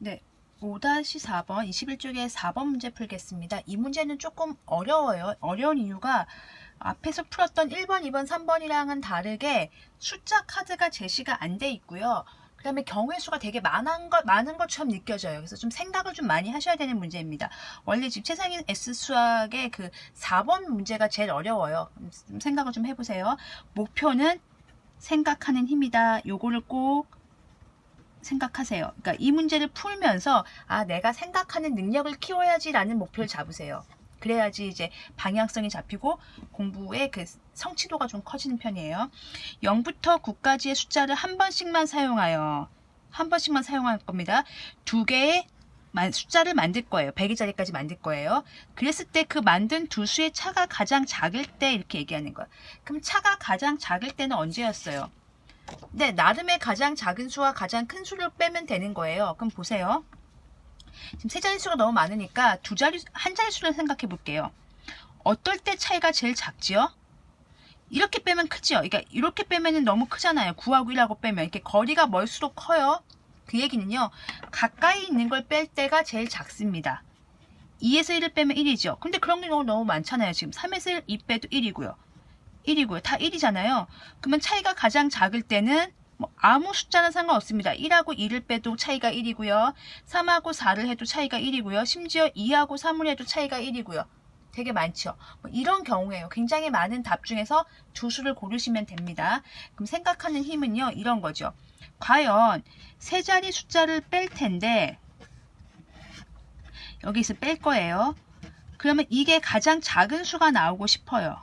네, 5-4번 21쪽에 4번 문제 풀겠습니다. 이 문제는 조금 어려워요. 어려운 이유가 앞에서 풀었던 1번, 2번, 3번이랑은 다르게 숫자 카드가 제시가 안 돼 있고요. 그 다음에 경우의 수가 되게 많은 것처럼 느껴져요. 그래서 좀 생각을 좀 많이 하셔야 되는 문제입니다. 원래 지금 최상위 S수학의 그 4번 문제가 제일 어려워요. 좀 생각을 좀 해보세요. 목표는 생각하는 힘이다. 요거를 꼭 생각하세요. 그러니까 이 문제를 풀면서 내가 생각하는 능력을 키워야지라는 목표를 잡으세요. 그래야지 이제 방향성이 잡히고 공부의 그 성취도가 좀 커지는 편이에요. 0부터 9까지의 숫자를 한 번씩만 사용할 겁니다. 두 개의 숫자를 만들 거예요. 100일짜리까지 만들 거예요. 그랬을 때 그 만든 두 수의 차가 가장 작을 때 이렇게 얘기하는 거예요. 그럼 차가 가장 작을 때는 언제였어요? 네, 나름의 가장 작은 수와 가장 큰 수를 빼면 되는 거예요. 그럼 보세요. 지금 세 자릿수가 너무 많으니까 한 자릿수를 생각해 볼게요. 어떨 때 차이가 제일 작지요? 이렇게 빼면 크지요? 그러니까 이렇게 빼면 너무 크잖아요. 9하고 1하고 빼면. 이렇게 거리가 멀수록 커요. 그 얘기는요. 가까이 있는 걸 뺄 때가 제일 작습니다. 2에서 1을 빼면 1이죠. 근데 그런 게 너무 많잖아요. 지금 3에서 1, 2 빼도 1이고요. 1이고요. 다 1이잖아요. 그러면 차이가 가장 작을 때는 아무 숫자는 상관없습니다. 1하고 2를 빼도 차이가 1이고요. 3하고 4를 해도 차이가 1이고요. 심지어 2하고 3을 해도 차이가 1이고요. 되게 많죠. 이런 경우에요. 굉장히 많은 답 중에서 두 수를 고르시면 됩니다. 그럼 생각하는 힘은요. 이런 거죠. 과연 세 자리 숫자를 뺄 텐데 여기서 뺄 거예요. 그러면 이게 가장 작은 수가 나오고 싶어요.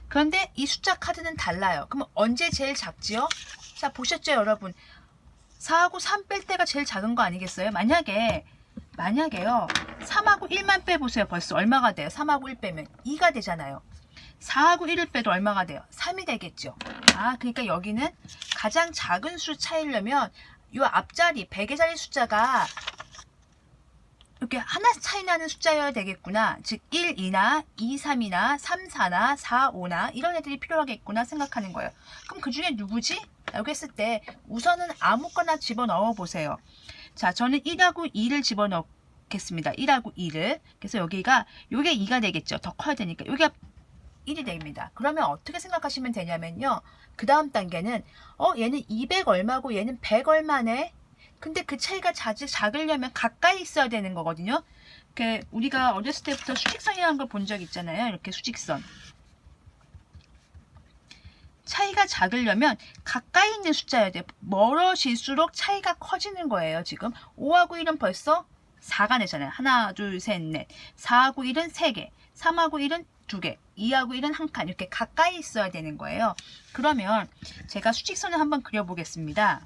그런데 이 숫자 카드는 달라요. 그럼 언제 제일 작지요? 자, 보셨죠, 여러분? 4하고 3 뺄 때가 제일 작은 거 아니겠어요? 만약에요. 3하고 1만 빼보세요. 벌써 얼마가 돼요? 3하고 1 빼면 2가 되잖아요. 4하고 1을 빼도 얼마가 돼요? 3이 되겠죠. 그러니까 여기는 가장 작은 수 차이려면 이 앞자리, 100의 자리 숫자가 이렇게 하나 차이 나는 숫자여야 되겠구나. 즉 1, 2나 2, 3이나 3, 4나 4, 5나 이런 애들이 필요하겠구나 생각하는 거예요. 그럼 그 중에 누구지? 라고 했을 때 우선은 아무거나 집어넣어 보세요. 자, 저는 1하고 2를 집어넣겠습니다. 1하고 2를. 그래서 여기가 요게 2가 되겠죠. 더 커야 되니까. 여기가 1이 됩니다. 그러면 어떻게 생각하시면 되냐면요. 그 다음 단계는 얘는 200 얼마고 얘는 100 얼마네. 근데 그 차이가 작으려면 가까이 있어야 되는 거거든요. 우리가 어렸을 때부터 수직선이라는 걸 본 적 있잖아요. 이렇게 수직선. 차이가 작으려면 가까이 있는 숫자여야 돼요. 멀어질수록 차이가 커지는 거예요. 지금 5하고 1은 벌써 4가 되잖아요. 하나, 둘, 셋, 넷. 4하고 1은 3개. 3하고 1은 2개. 2하고 1은 1칸. 이렇게 가까이 있어야 되는 거예요. 그러면 제가 수직선을 한번 그려보겠습니다.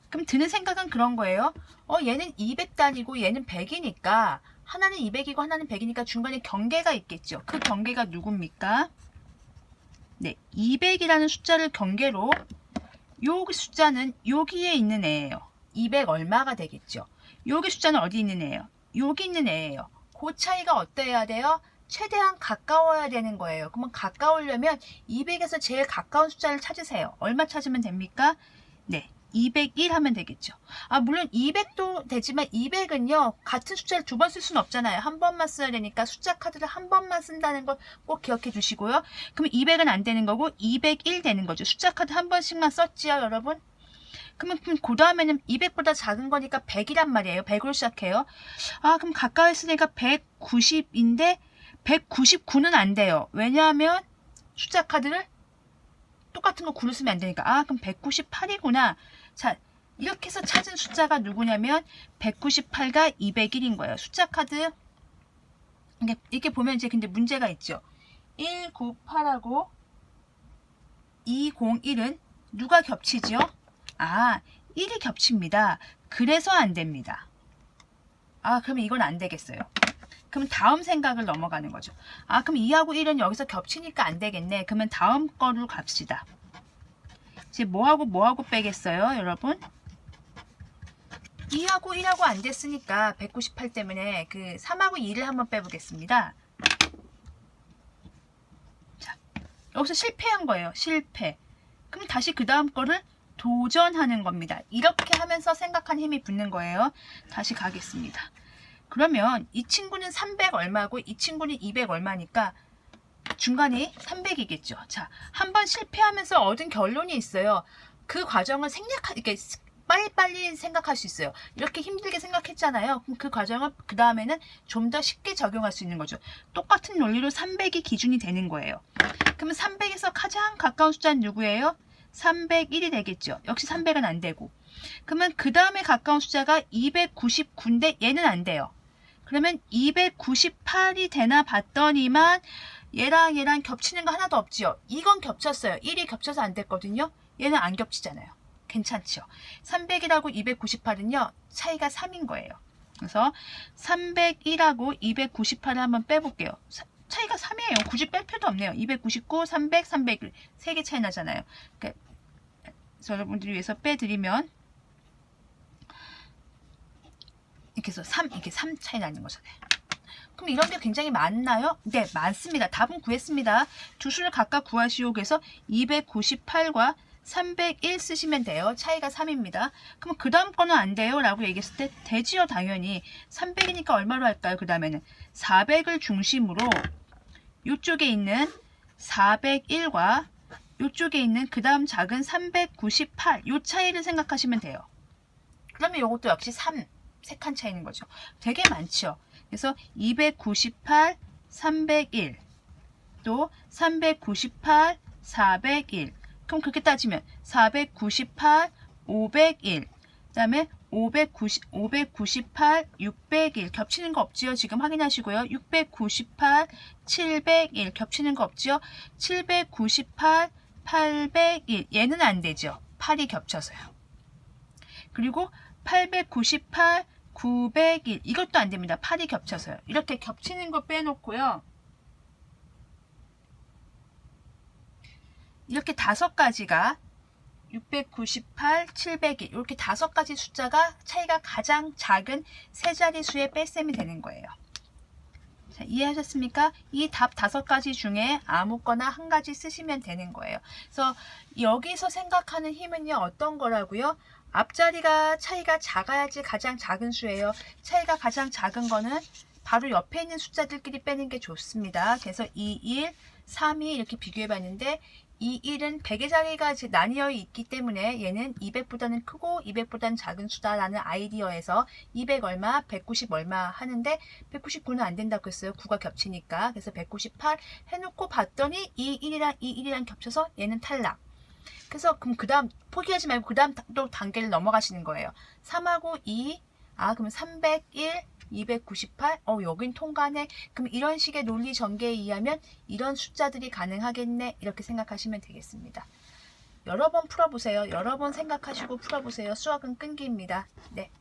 그럼 드는 생각은 그런 거예요. 얘는 200단이고 얘는 100이니까 하나는 200이고 하나는 100이니까 중간에 경계가 있겠죠. 그 경계가 누굽니까? 네, 200이라는 숫자를 경계로 요 숫자는 여기에 있는 애예요. 200 얼마가 되겠죠. 여기 숫자는 어디 있는 애예요? 여기 있는 애예요. 그 차이가 어때야 돼요? 최대한 가까워야 되는 거예요. 그러면 가까우려면 200에서 제일 가까운 숫자를 찾으세요. 얼마 찾으면 됩니까? 네, 201 하면 되겠죠. 물론 200도 되지만 200은요 같은 숫자를 두 번 쓸 수는 없잖아요. 한 번만 써야 되니까 숫자 카드를 한 번만 쓴다는 걸 꼭 기억해 주시고요. 그럼 200은 안 되는 거고 201 되는 거죠. 숫자 카드 한 번씩만 썼지요, 여러분? 그러면 그 다음에는 200보다 작은 거니까 100이란 말이에요. 100으로 시작해요. 그럼 가까이 있으니까 190인데 199는 안 돼요. 왜냐하면 숫자 카드를 똑같은 거 9를 쓰면 안 되니까. 그럼 198이구나. 자, 이렇게 해서 찾은 숫자가 누구냐면 198과 201인 거예요. 숫자 카드 이렇게 보면 이제 근데 문제가 있죠. 198하고 201은 누가 겹치죠? 1이 겹칩니다. 그래서 안 됩니다. 그러면 이건 안 되겠어요. 그럼 다음 생각을 넘어가는 거죠. 그럼 2하고 1은 여기서 겹치니까 안 되겠네. 그러면 다음 거로 갑시다. 이제 뭐하고 빼겠어요, 여러분? 2하고 1하고 안 됐으니까 198 때문에 그 3하고 2를 한번 빼보겠습니다. 자, 여기서 실패한 거예요. 실패. 그럼 다시 그 다음 거를 도전하는 겁니다. 이렇게 하면서 생각한 힘이 붙는 거예요. 다시 가겠습니다. 그러면 이 친구는 300 얼마고 이 친구는 200 얼마니까 중간이 300이겠죠. 자, 한번 실패하면서 얻은 결론이 있어요. 그 과정을 이렇게 빨리빨리 생각할 수 있어요. 이렇게 힘들게 생각했잖아요. 그럼 그 과정을 그 다음에는 좀 더 쉽게 적용할 수 있는 거죠. 똑같은 논리로 300이 기준이 되는 거예요. 그러면 300에서 가장 가까운 숫자는 누구예요? 301이 되겠죠. 역시 300은 안 되고. 그러면 그 다음에 가까운 숫자가 299인데 얘는 안 돼요. 그러면 298이 되나 봤더니만 얘랑 겹치는 거 하나도 없지요. 이건 겹쳤어요. 1이 겹쳐서 안 됐거든요. 얘는 안 겹치잖아요. 괜찮죠. 300이라고 298은요. 차이가 3인 거예요. 그래서 301하고 298을 한번 빼볼게요. 차이가 3이에요. 굳이 뺄 필요도 없네요. 299, 300, 301. 3개 차이 나잖아요. 그러니까 여러분들을 위해서 빼드리면 이렇게 해서 이게 3 차이 나는 거잖아요. 그럼 이런 게 굉장히 많나요? 네, 많습니다. 답은 구했습니다. 두 수를 각각 구하시오. 그래서 298과 301 쓰시면 돼요. 차이가 3입니다. 그럼 그 다음 거는 안 돼요? 라고 얘기했을 때 되지요, 당연히. 300이니까 얼마로 할까요? 그 다음에는 400을 중심으로 이쪽에 있는 401과 이쪽에 있는 그 다음 작은 398, 이 차이를 생각하시면 돼요. 그러면 이것도 역시 3칸 차이인 거죠. 되게 많죠. 그래서 298, 301, 또 398, 401. 그럼 그렇게 따지면 498, 501, 그 다음에 598, 601 겹치는 거 없지요? 지금 확인하시고요. 698, 701 겹치는 거 없지요? 798, 801 얘는 안 되죠. 8이 겹쳐서요. 그리고 898, 901 이것도 안 됩니다. 8이 겹쳐서요. 이렇게 겹치는 거 빼놓고요. 이렇게 5가지가 698, 701 이렇게 5가지 숫자가 차이가 가장 작은 세 자릿수의 뺄셈이 되는 거예요. 자, 이해하셨습니까? 이 답 5가지 중에 아무거나 한 가지 쓰시면 되는 거예요. 그래서 여기서 생각하는 힘은요. 어떤 거라고요? 앞자리가 차이가 작아야지 가장 작은 수예요. 차이가 가장 작은 거는 바로 옆에 있는 숫자들끼리 빼는 게 좋습니다. 그래서 21, 32 이렇게 비교해 봤는데 21은 100의 자리가 나뉘어 있기 때문에 얘는 200보다는 크고 200보다는 작은 수다라는 아이디어에서 200 얼마, 190 얼마 하는데 199는 안 된다고 했어요. 9가 겹치니까. 그래서 198 해놓고 봤더니 21이랑 겹쳐서 얘는 탈락. 그래서 그럼 그 다음 포기하지 말고 그 다음 또 단계를 넘어가시는 거예요. 3하고 2, 그러면 301, 298, 여긴 통과네. 그럼 이런 식의 논리 전개에 의하면 이런 숫자들이 가능하겠네. 이렇게 생각하시면 되겠습니다. 여러 번 풀어보세요. 여러 번 생각하시고 풀어보세요. 수학은 끈기입니다. 네.